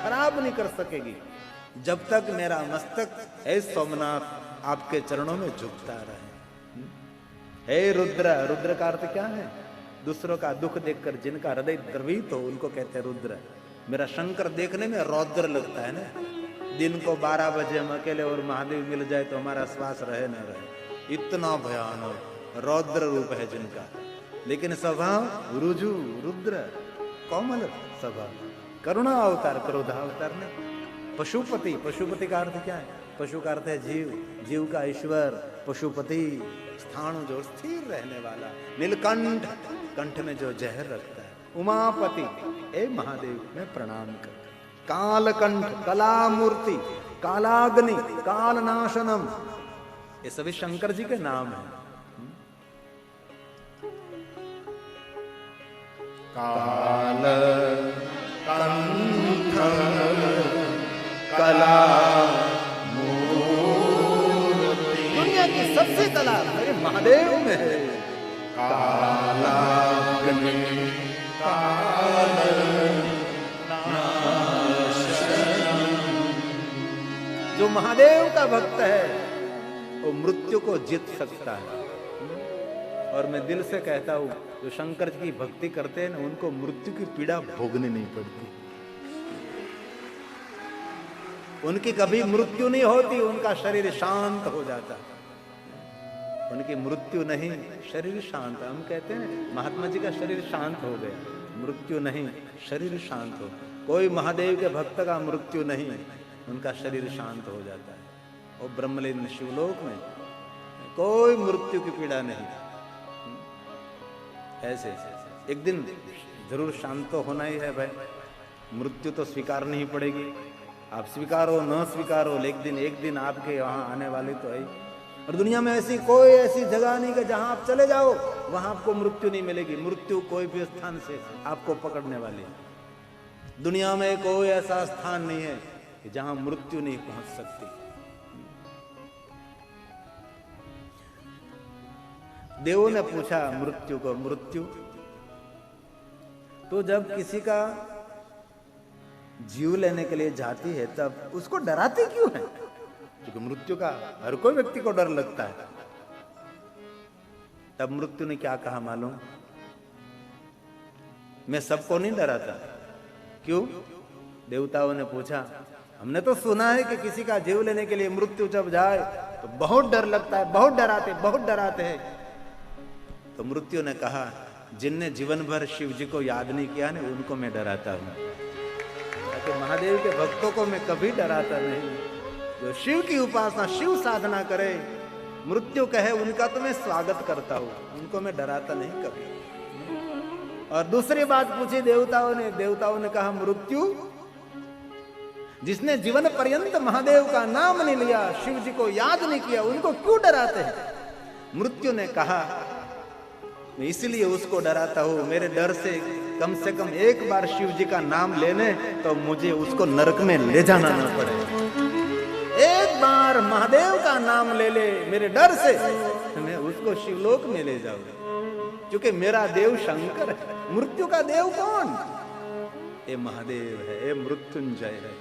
खराब नहीं कर सकेगी जब तक मेरा मस्तक है सोमनाथ आपके चरणों में झुकता रहे। हे रुद्र, रुद्र का अर्थ क्या है? दूसरों का दुख देखकर जिनका हृदय द्रवित हो उनको कहते हैं रुद्र। मेरा शंकर देखने में रौद्र लगता है ना। दिन को 12 बजे हम अकेले और महादेव मिल जाए तो हमारा श्वास रहे न रहे, इतना भयानक रौद्र रूप है जिनका। लेकिन स्वभाव रुजु, रुद्र, कोमल स्वभाव, करुणा अवतार, क्रोधा अवतार ने। पशुपति, पशुपति का अर्थ क्या है? पशु का अर्थ है जीव, जीव का ईश्वर, पशुपति स्थान जो स्थिर रहने वाला। नीलकंठ, कंठ में जो जहर रखता है। उमापति, ए महादेव मैं प्रणाम कर। कालकंठ, कलामूर्ति, कालाग्नि, कालनाशनम, ये सभी शंकर जी के नाम हैं। काल कंठ कला मूर्ति, दुनिया की सबसे कला मेरे महादेव में है। कालाग्नि कालनाशनम, जो महादेव का भक्त है वो मृत्यु को जीत सकता है। और मैं दिल से कहता हूं, जो शंकर जी की भक्ति करते हैं ना, उनको मृत्यु की पीड़ा भोगनी नहीं पड़ती। उनकी कभी मृत्यु नहीं होती, उनका शरीर शांत हो जाता है। उनकी मृत्यु नहीं, शरीर शांत। हम कहते हैं महात्मा जी का शरीर शांत हो गया, मृत्यु नहीं, शरीर शांत हो। कोई महादेव के भक्त का मृत्यु नहीं, उनका शरीर शांत हो जाता है। और ब्रह्मलीन शिवलोक में कोई मृत्यु की पीड़ा नहीं। ऐसे एक दिन जरूर शांत तो होना ही है भाई, मृत्यु तो स्वीकारनी ही पड़ेगी। आप स्वीकारो न स्वीकारो, लेकिन एक दिन आपके वहां आने वाली तो है। और दुनिया में ऐसी कोई ऐसी जगह नहीं कि जहां आप चले जाओ वहां आपको मृत्यु नहीं मिलेगी। मृत्यु कोई भी स्थान से आपको पकड़ने वाली है। दुनिया में कोई ऐसा स्थान नहीं है कि जहां मृत्यु नहीं पहुंच सकती। देवों ने पूछा मृत्यु को, मृत्यु तो जब किसी का जीव लेने के लिए जाती है तब उसको डराती क्यों है? क्योंकि मृत्यु का हर कोई व्यक्ति को डर लगता है। तब मृत्यु ने क्या कहा मालूम? मैं सबको नहीं डराता। क्यों? देवताओं ने पूछा, हमने तो सुना है कि किसी का जीव लेने के लिए मृत्यु जब जाए तो बहुत डर लगता है, बहुत डराते हैं। तो मृत्यु ने कहा, जिनने जीवन भर शिव जी को याद नहीं किया ना, उनको मैं डराता हूं। तो महादेव के भक्तों को मैं कभी डराता नहीं। जो शिव की उपासना, शिव साधना करे, मृत्यु कहे, उनका तो मैं स्वागत करता हूं, उनको मैं डराता नहीं कभी। और दूसरी बात पूछी देवताओं ने कहा, मृत्यु जिसने जीवन पर्यंत महादेव का नाम नहीं लिया, शिव जी को याद नहीं किया, उनको क्यों डराते हैं? मृत्यु ने कहा, मैं इसलिए उसको डराता हूं, मेरे डर से कम एक बार शिव जी का नाम लेने तो मुझे उसको नरक में ले जाना ना पड़े। एक बार महादेव का नाम ले ले मेरे डर से, मैं उसको शिवलोक में ले जाऊंगा, क्योंकि मेरा देव शंकर है। मृत्यु का देव कौन? ये महादेव है, ये मृत्युंजय है।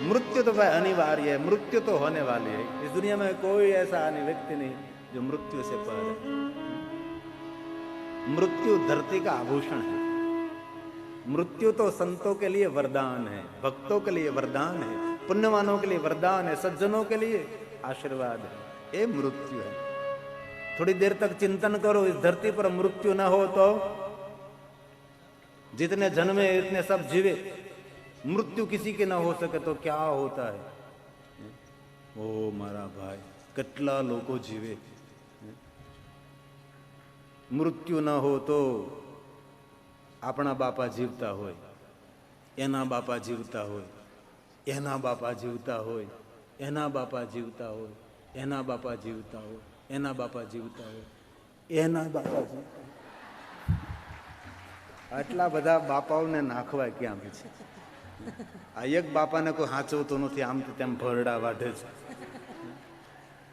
मृत्यु तो भाई अनिवार्य है, मृत्यु तो होने वाली है। इस दुनिया में कोई ऐसा व्यक्ति नहीं जो मृत्यु से पर है। मृत्यु धरती का आभूषण है। मृत्यु तो संतों के लिए वरदान है, भक्तों के लिए वरदान है, पुण्यवानों के लिए वरदान है, सज्जनों के लिए आशीर्वाद है। ये मृत्यु है। थोड़ी देर तक चिंतन करो, इस धरती पर मृत्यु ना हो तो जितने जन्मे इतने सब जीवे, मृत्यु किसी के ना हो सके तो क्या होता है? ओ मारा भाई, કેટલા લોકો જીવે, મૃત્યુ ન હો તો આપણા બાપા જીવતા હોય, એના બાપા જીવતા હોય, એના બાપા જીવતા હોય, એના બાપા જીવતા હોય, એના બાપા જીવતા હોય, એના બાપા જીવતા હોય, એના બાપા જીવતા હોય. આટલા બધા બાપાઓને નાખવા ક્યાં છે? આ એક બાપાને કોઈ હાચવતો નથી, આમ તેમ ભરડા વાઢે છે.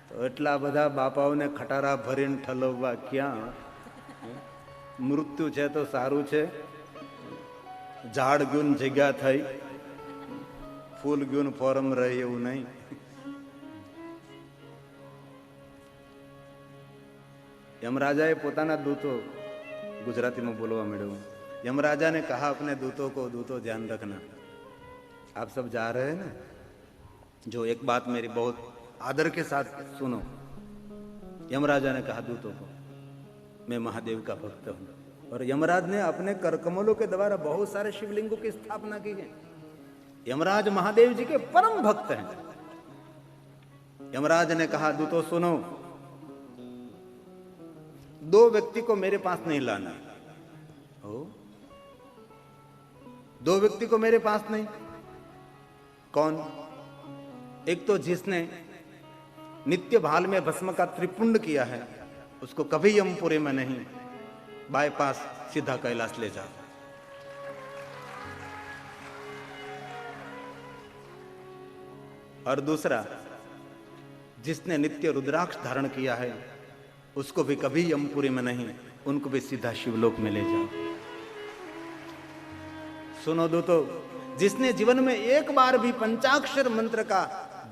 તો એટલા બધા બાપાઓને ખટારા ભરીને ઠલવવા ક્યાં? મૃત્યુ છે તો સારું છે, ઝાડ ગયું જગ્યા થઈ, ફૂલ ગયું ફોરમ રહી એવું નહીં. यमराजा પોતાના દૂતો, गुजराती में बोलवा मिले, यमराजा ने कहा अपने दूतों को, दूतों ध्यान रखना, आप सब जा रहे हैं ना, जो एक बात मेरी बहुत आदर के साथ सुनो. यमराजा ने कहा दूतों को, मैं महादेव का भक्त हूं, और यमराज ने अपने करकमलों के द्वारा बहुत सारे शिवलिंगों की स्थापना की है. यमराज महादेव जी के परम भक्त हैं. यमराज ने कहा दूतों सुनो, दो व्यक्ति को मेरे पास नहीं लाना. हो, दो व्यक्ति को मेरे पास नहीं. कौन? एक तो जिसने नित्य भाल में भस्म का त्रिपुंड किया है, उसको कभी यमपुरी में नहीं, बाईपास सीधा कैलाश ले जाओ. और दूसरा, जिसने नित्य रुद्राक्ष धारण किया है, उसको भी कभी यमपुरी में नहीं, उनको भी सीधा शिवलोक में ले जाओ. सुनो दोस्तों, जिसने जीवन में एक बार भी पंचाक्षर मंत्र का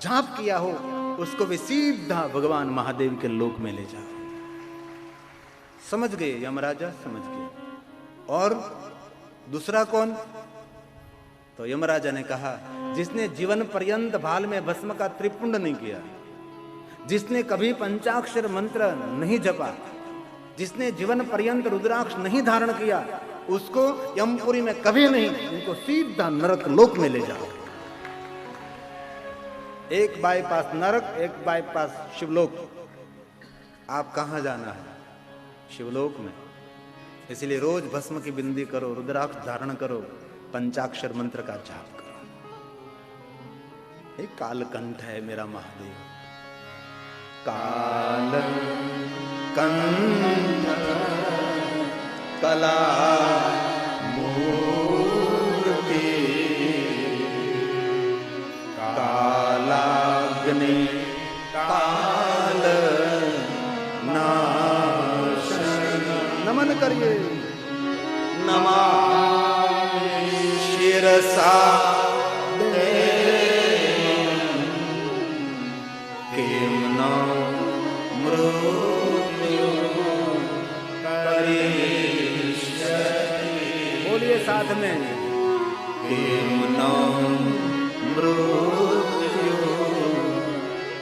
जाप किया हो, उसको भी सीधा भगवान महादेव के लोक में ले जाओ. समझ गए, यमराजा समझ गए। और दूसरा कौन? तो यमराजा ने कहा, जिसने जीवन पर्यंत भाल में भस्म का त्रिपुंड नहीं किया, जिसने कभी पंचाक्षर मंत्र नहीं जपा, जिसने जीवन पर्यंत रुद्राक्ष नहीं धारण किया, उसको यमपुरी में कभी नहीं, उनको सीधा नरक लोक में ले जाओ। एक बाईपास नरक, एक बाईपास शिवलोक। आप कहां जाना है? शिवलोक में। इसलिए रोज भस्म की बिंदी करो, रुद्राक्ष धारण करो, पंचाक्षर मंत्र का जाप करो। एक कालकंठ है मेरा महादेव, कालकंठ कला मूर्ति कालाग्नि काल नाशन। नमन करिए। नमामि शिरसा किं न मृत्यु करिष्यति। बोलिए साथ में, किं न मृत्यु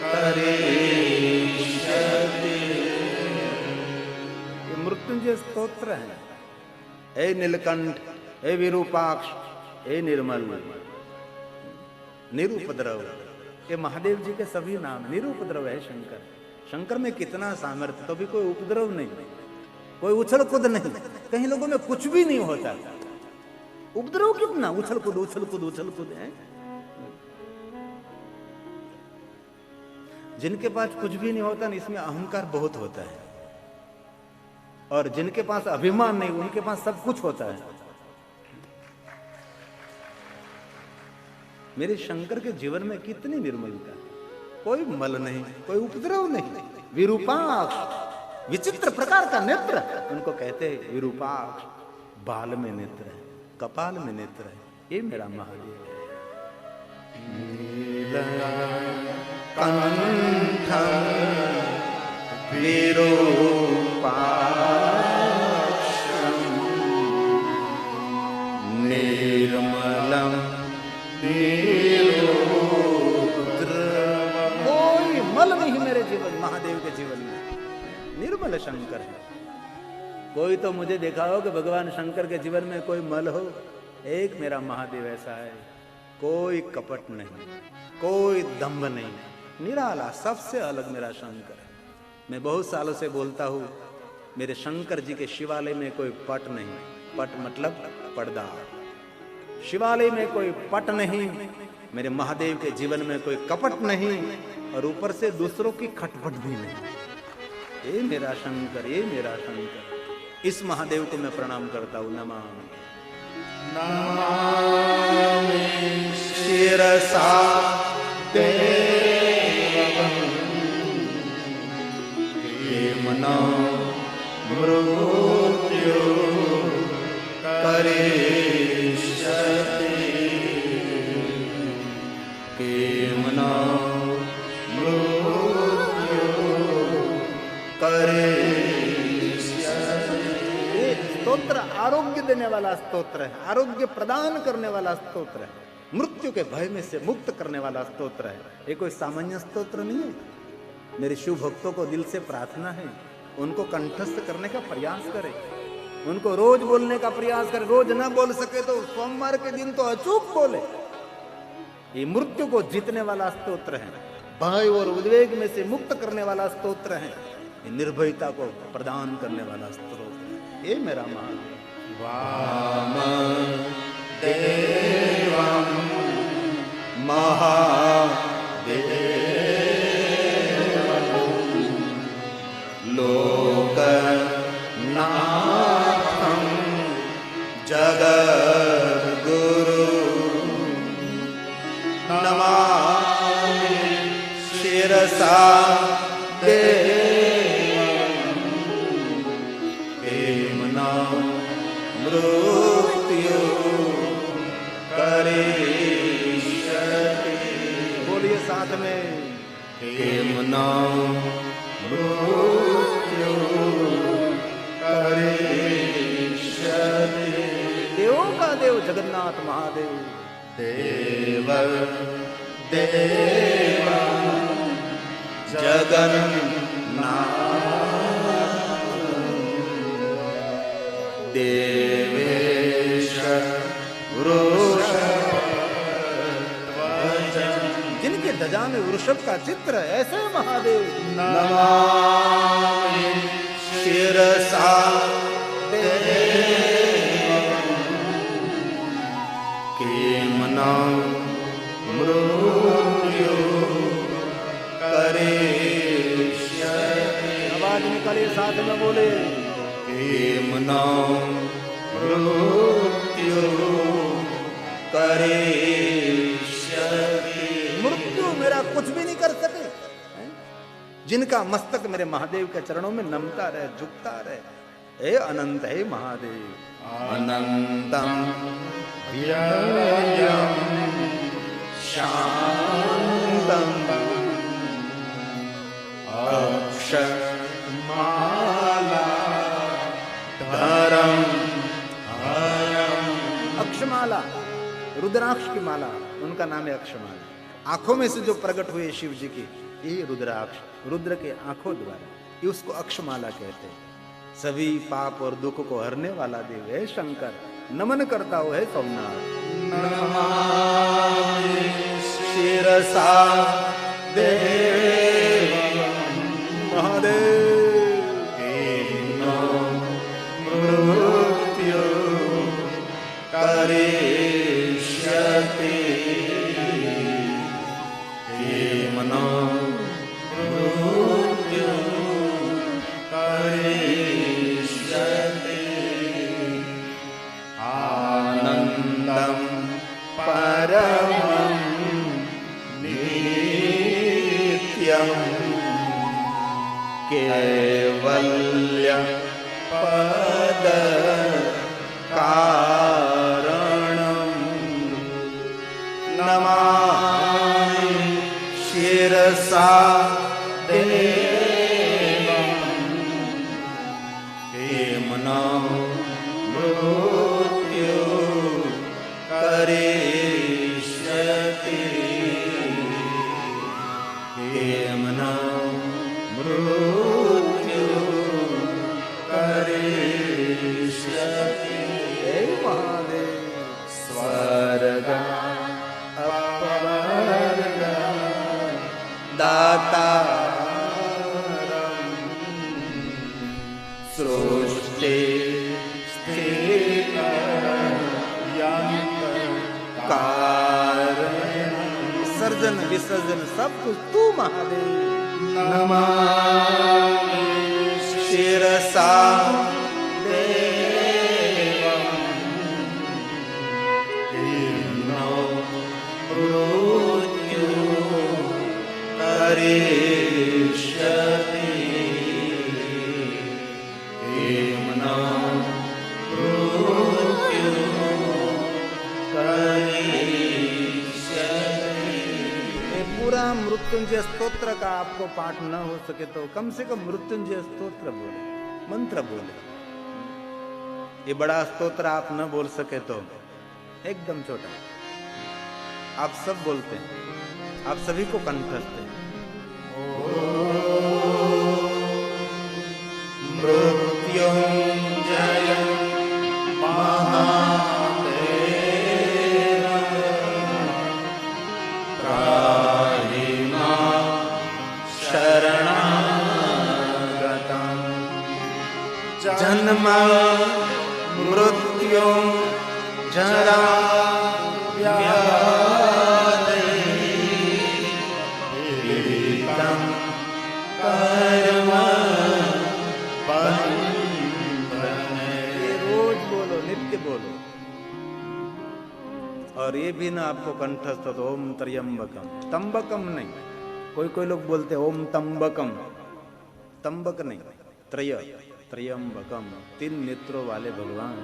करिष्यति। ये मृत्युंजय स्तोत्र है। हे नीलकंठ, हे विरूपाक्ष, हे निर्मल, निरुपद्रव, ये महादेव जी के सभी नाम। निरुपद्रव है शंकर। शंकर में कितना सामर्थ्य, तो भी कोई उपद्रव नहीं, कोई उछल कूद नहीं। कहीं लोगों में कुछ भी नहीं होता, उपद्रव कितना, उछल कूद उछल कूद उछल कूद है। जिनके पास कुछ भी नहीं होता, इसमें अहंकार बहुत होता है। और जिनके पास अभिमान नहीं, उनके पास सब कुछ होता है। मेरे शंकर के जीवन में कितनी निर्मलता, कोई मल नहीं, कोई उपद्रव नहीं। विरूपाक्ष, विचित्र प्रकार का नेत्र, उनको कहते हैं विरूपाक्ष। बाल में नेत्र है, कपाल में नेत्र है, ये मेरा महादेव है। नीलकंठं विरूपाक्षं निर्मलं निरुद्रवम्। कोई मल नहीं मेरे जीवन, महादेव के जीवन में निर्मल शंकर है। कोई तो मुझे देखा हो कि भगवान शंकर के जीवन में कोई मल हो? एक मेरा महादेव ऐसा है, कोई कपट नहीं, कोई दंभ नहीं, निराला, सबसे अलग मेरा शंकर है। मैं बहुत सालों से बोलता हूँ, मेरे शंकर जी के शिवालय में कोई पट नहीं। पट मतलब पर्दा। शिवालय में कोई पट नहीं, मेरे महादेव के जीवन में कोई कपट नहीं, और ऊपर से दूसरों की खटपट भी नहीं। ये मेरा शंकर, ये मेरा शंकर। इस महादेव को मैं प्रणाम करता हूँ। नमामि नमामि शिरसा देवं किं न मृत्यु करिष्यति। किं न मृत्यु करिष्यति। स्तोत्र आरोग्य देने वाला स्तोत्र है, आरोग्य प्रदान करने वाला स्तोत्र है, मृत्यु के भय में से मुक्त करने वाला स्तोत्र है। ये कोई सामान्य स्तोत्र नहीं है। मेरे शिव भक्तों को दिल से प्रार्थना है, उनको कंठस्थ करने का प्रयास करें, उनको रोज बोलने का प्रयास करें। रोज ना बोल सके तो सोमवार के दिन तो अचूक बोले। ये मृत्यु को जीतने वाला स्तोत्र है, भय और उद्वेग में से मुक्त करने वाला स्तोत्र है, ये निर्भयता को प्रदान करने वाला स्तोत्र है। ये मेरा महादेव। वामदेवं महादेवं लोकनाथं जगद्गुरु नमामि शिरसा मृत्यु करिष्यति। बोलिए साथ में, किं न मृत्यु जगन्नाथ महादेव। देव देव जगन्नाथ देवेश वृषध्वज। जिनके ध्वजा में वृषभ का चित्र है, ऐसे महादेव। नमामि शिरसा किमनां मृत्यु करिष्यति। आवाज निकालिए, साथ में बोले। किमनां मृत्यु करिष्यति। मृत्यु मेरा कुछ भी नहीं कर सके, जिनका मस्तक मेरे महादेव के चरणों में नमता रहे, झुकता रहे। हे अनंत है महादेव। अनंतं व्ययं शान्तं अक्षमालाधरं हरं। अक्षमाला, रुद्राक्ष की माला, उनका नाम है अक्षमाला। आंखों में से जो प्रकट हुए शिव जी की, ये रुद्राक्ष, रुद्र के आंखों द्वारा, ये उसको अक्षमाला कहते हैं। सभी पाप और दुख को हरने वाला देव है शंकर। नमन करता हो है सोमनाथ। नमामि शिरसा देवं महादेव। किन्नो मृत्यु करिष्यति। किमनो मृत्यु करिष्यति। आनन्दं परमं नित्यं कैवल्य पद कारणं। नमामि शिरसा देवं किमनो मृत्यु करिष्यति। किमनो मृत्यु करिष्यति। हे महादेव। स्वर्ग अपवर्ग दातारं सृष्टि कारण। सर्जन विसर्जन सब कुछ तू महादेव। नमामि शिरसा देवं किन्नो मृत्यु करिष्यति। किमनो मृत्यु करिष्यति। ये पूरा मृत्युंजय स्तोत्र का आपको पाठ न हो सके तो कम से कम मृत्युंजय स्तोत्र बोले, मंत्र बोले। ये बड़ा स्तोत्र आप न बोल सके तो एकदम छोटा आप सब बोलते हैं, आप सभी को कंठस्थ है। मृत्युंजय महादेव त्राहि मां शरणागतं। जन्म मृत्यु जरा व्याधि पीडितं कर्म बन्धने। ये रोज बोलो, नित्य बोलो। और ये भी ना आपको कंठस्थ हो तो ओम त्र्यंबकम, तंबकम नहीं। कोई कोई लोग बोलते ओम तंबकम, तंबक नहीं, त्र्यंबकम, 3 नेत्रों वाले भगवान।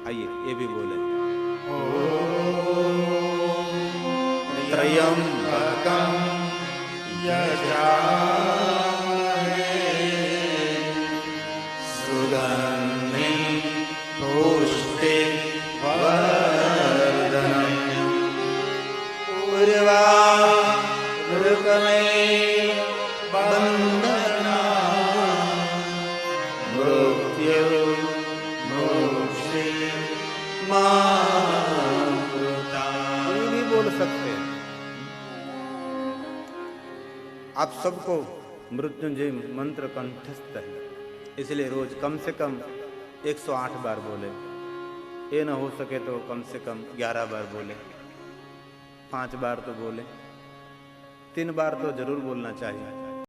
आइए ये भी बोले। त्र्यंबकं यजामहे सुगन्धिं पुष्टिवर्धनम्। मृत्यु मोक्षे मामृता। कोई भी बोल सकते हैं। आप सबको मृत्युंजय मंत्र कंठस्थ है, इसलिए रोज कम से कम 108 बार बोले। ये न हो सके तो कम से कम 11 बार बोले, 5 बार तो बोले, 3 बार तो जरूर बोलना चाहिए।